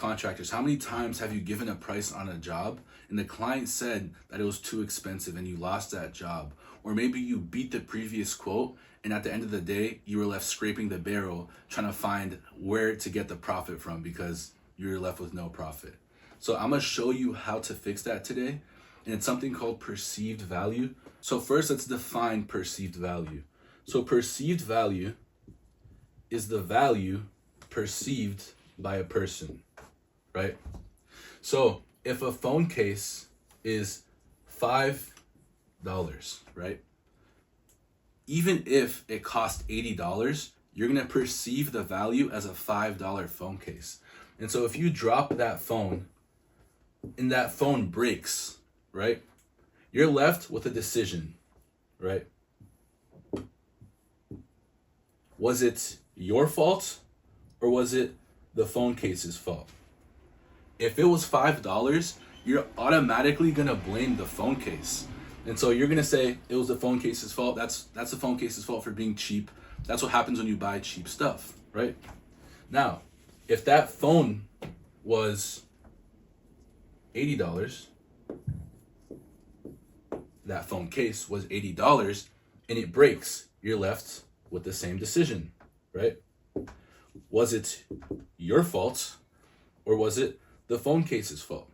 Contractors, how many times have you given a price on a job and the client said that it was too expensive and you lost that job? Or maybe you beat the previous quote and at the end of the day, you were left scraping the barrel trying to find where to get the profit from because you're left with no profit. So I'm gonna show you how to fix that today. And it's something called perceived value. So first, let's define perceived value. So perceived value is the value perceived by a person, right? So if a phone case is $5, right? Even if it cost $80, you're gonna perceive the value as a $5 phone case. And so if you drop that phone and that phone breaks, right? You're left with a decision, right? Was it your fault or was it the phone case's fault? If it was $5, you're automatically gonna blame the phone case. And so you're gonna say it was the phone case's fault. That's the phone case's fault for being cheap. That's what happens when you buy cheap stuff, right? Now, if that phone was $80, that phone case was $80 and it breaks, you're left with the same decision, right? Was it your fault or was it the phone case's fault?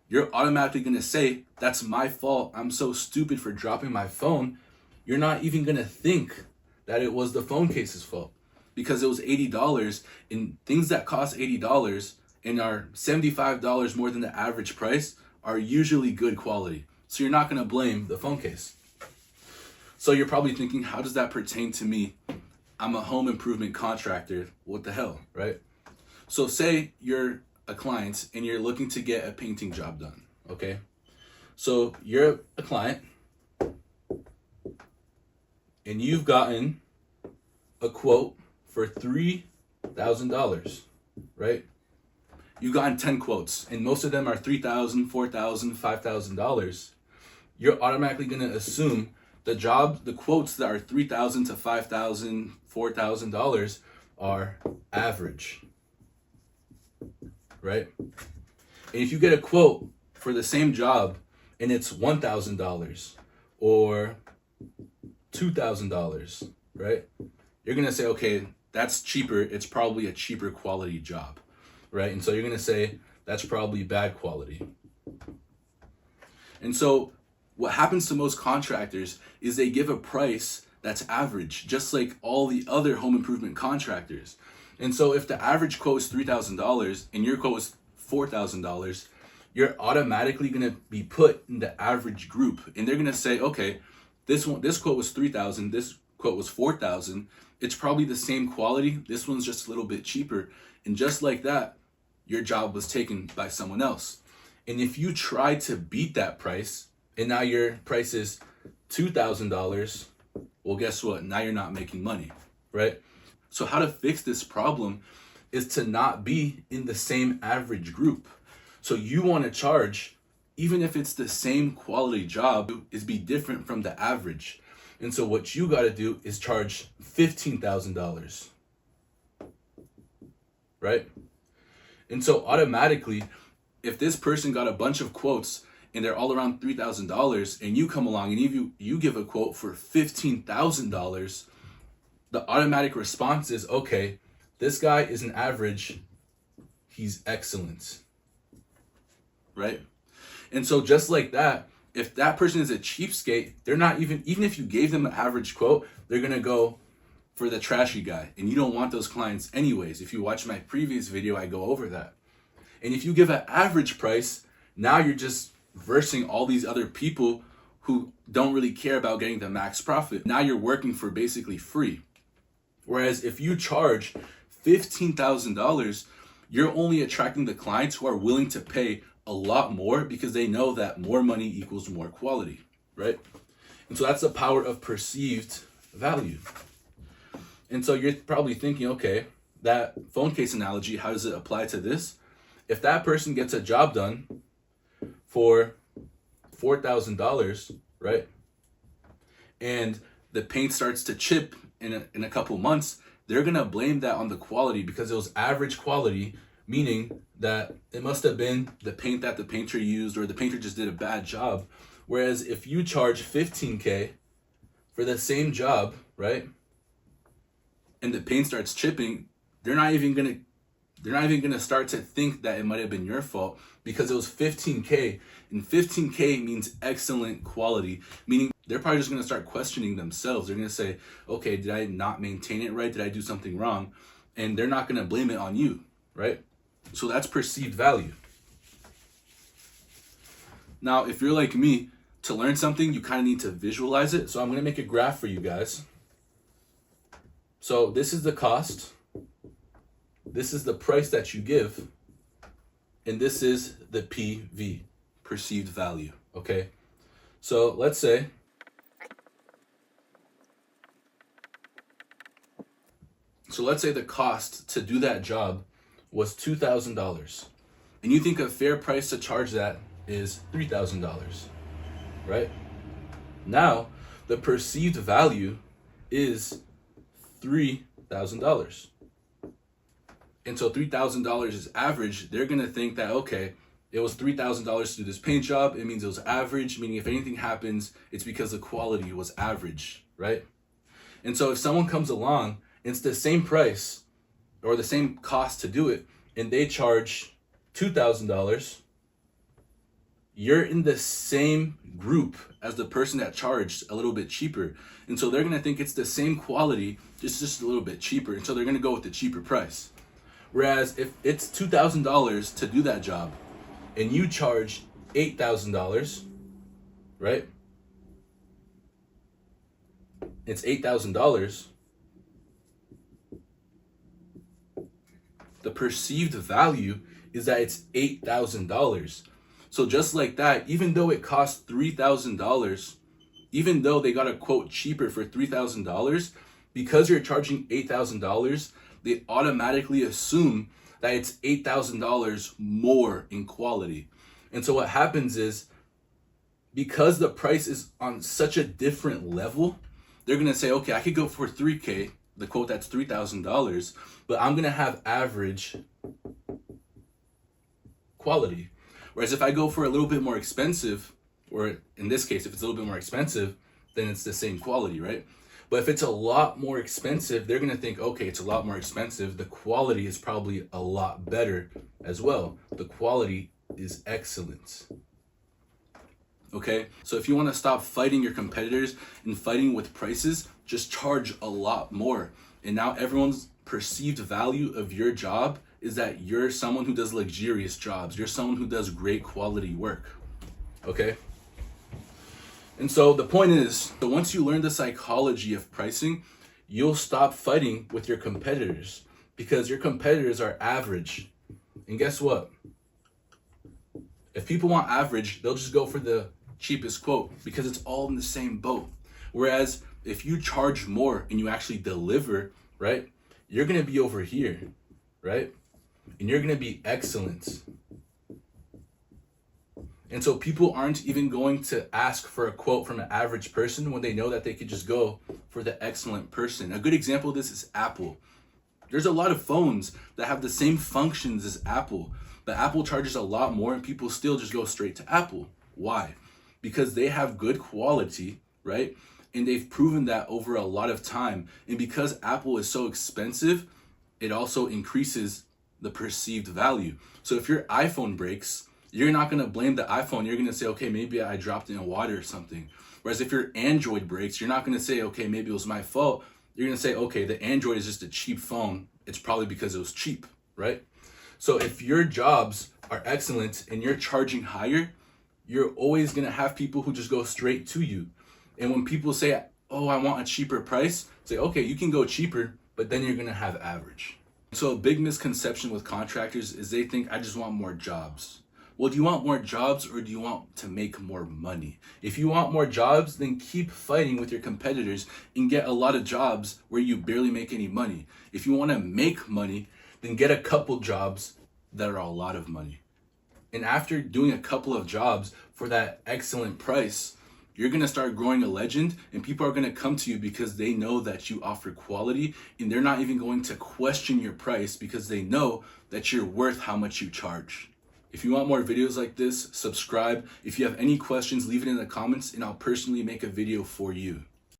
You're automatically gonna say, that's my fault. I'm so stupid for dropping my phone. You're not even gonna think that it was the phone case's fault because it was $80, and things that cost $80 and are $75 more than the average price are usually good quality. So you're not gonna blame the phone case. So you're probably thinking, how does that pertain to me? I'm a home improvement contractor. What the hell, right? So say you're a client and you're looking to get a painting job done, okay? So you're a client and you've gotten a quote for $3,000, right? You've gotten 10 quotes and most of them are $3,000, $4,000, $5,000. You're automatically gonna assume the quotes that are $3,000 to $5,000, $4,000 are average, right? And if you get a quote for the same job and it's $1,000 or $2,000, right? You're gonna say, okay, that's cheaper. It's probably a cheaper quality job, right? And so you're gonna say that's probably bad quality. And so what happens to most contractors is they give a price that's average, just like all the other home improvement contractors. And so if the average quote is $3,000 and your quote is $4,000, you're automatically gonna be put in the average group. And they're gonna say, okay, this quote was $3,000, this quote was $4,000. It's probably the same quality. This one's just a little bit cheaper. And just like that, your job was taken by someone else. And if you try to beat that price, and now your price is $2,000, well, guess what? Now you're not making money, right? So how to fix this problem is to not be in the same average group. So you want to charge, even if it's the same quality job, is be different from the average. And so what you got to do is charge $15,000, right? And so automatically, if this person got a bunch of quotes and they're all around $3,000 and you come along and you give a quote for $15,000, the automatic response is, okay, this guy is an average, he's excellent, right? And so just like that, if that person is a cheapskate, they're not even if you gave them an average quote, they're gonna go for the trashy guy. And you don't want those clients anyways. If you watch my previous video, I go over that. And if you give an average price, now you're just versing all these other people who don't really care about getting the max profit. Now you're working for basically free. Whereas if you charge $15,000, you're only attracting the clients who are willing to pay a lot more because they know that more money equals more quality, right? And so that's the power of perceived value. And so you're probably thinking, okay, that phone case analogy, how does it apply to this? If that person gets a job done for $4,000, right? And the paint starts to chip in a couple months, they're gonna blame that on the quality because it was average quality, meaning that it must have been the paint that the painter used, or the painter just did a bad job. Whereas if you charge 15K for the same job, right, and the paint starts chipping, they're not even gonna start to think that it might have been your fault, because it was 15K, and 15K means excellent quality, meaning they're probably just gonna start questioning themselves. They're gonna say, okay, did I not maintain it right? Did I do something wrong? And they're not gonna blame it on you, right? So that's perceived value. Now, if you're like me, to learn something, you kind of need to visualize it. So I'm gonna make a graph for you guys. So this is the cost. This is the price that you give. And this is the PV, perceived value, okay? So let's say the cost to do that job was $2,000. And you think a fair price to charge that is $3,000, right? Now, the perceived value is $3,000. And so $3,000 is average. They're gonna think that, okay, it was $3,000 to do this paint job. It means it was average, meaning if anything happens, it's because the quality was average, right? And so if someone comes along, it's the same price or the same cost to do it, and they charge $2,000, you're in the same group as the person that charged a little bit cheaper. And so they're gonna think it's the same quality, just a little bit cheaper. And so they're gonna go with the cheaper price. Whereas if it's $2,000 to do that job and you charge $8,000, right? It's $8,000. The perceived value is that it's $8,000. So just like that, even though it costs $3,000, even though they got a quote cheaper for $3,000, because you're charging $8,000, they automatically assume that it's $8,000 more in quality. And so what happens is, because the price is on such a different level, they're gonna say, okay, I could go for 3K, the quote that's $3,000, but I'm gonna have average quality. Whereas if I go for a little bit more expensive, or in this case, if it's a little bit more expensive, then it's the same quality, right? But if it's a lot more expensive, they're gonna think, okay, it's a lot more expensive. The quality is probably a lot better as well. The quality is excellent. Okay, so if you wanna stop fighting your competitors and fighting with prices, just charge a lot more. And now everyone's perceived value of your job is that you're someone who does luxurious jobs. You're someone who does great quality work, okay? And so the point is that once you learn the psychology of pricing, you'll stop fighting with your competitors, because your competitors are average. And guess what? If people want average, they'll just go for the cheapest quote, because it's all in the same boat. Whereas if you charge more and you actually deliver, right, you're gonna be over here, right? And you're gonna be excellent. And so people aren't even going to ask for a quote from an average person when they know that they could just go for the excellent person. A good example of this is Apple. There's a lot of phones that have the same functions as Apple, but Apple charges a lot more and people still just go straight to Apple. Why? Because they have good quality, right? And they've proven that over a lot of time. And because Apple is so expensive, it also increases the perceived value. So if your iPhone breaks, you're not gonna blame the iPhone. You're gonna say, okay, maybe I dropped it in water or something. Whereas if your Android breaks, you're not gonna say, okay, maybe it was my fault. You're gonna say, okay, the Android is just a cheap phone. It's probably because it was cheap, right? So if your jobs are excellent and you're charging higher, you're always gonna have people who just go straight to you. And when people say, oh, I want a cheaper price, say, okay, you can go cheaper, but then you're gonna have average. So a big misconception with contractors is they think, I just want more jobs. Well, do you want more jobs or do you want to make more money? If you want more jobs, then keep fighting with your competitors and get a lot of jobs where you barely make any money. If you want to make money, then get a couple jobs that are a lot of money. And after doing a couple of jobs for that excellent price, you're going to start growing a legend, and people are going to come to you because they know that you offer quality, and they're not even going to question your price because they know that you're worth how much you charge. If you want more videos like this, subscribe. If you have any questions, leave it in the comments and I'll personally make a video for you.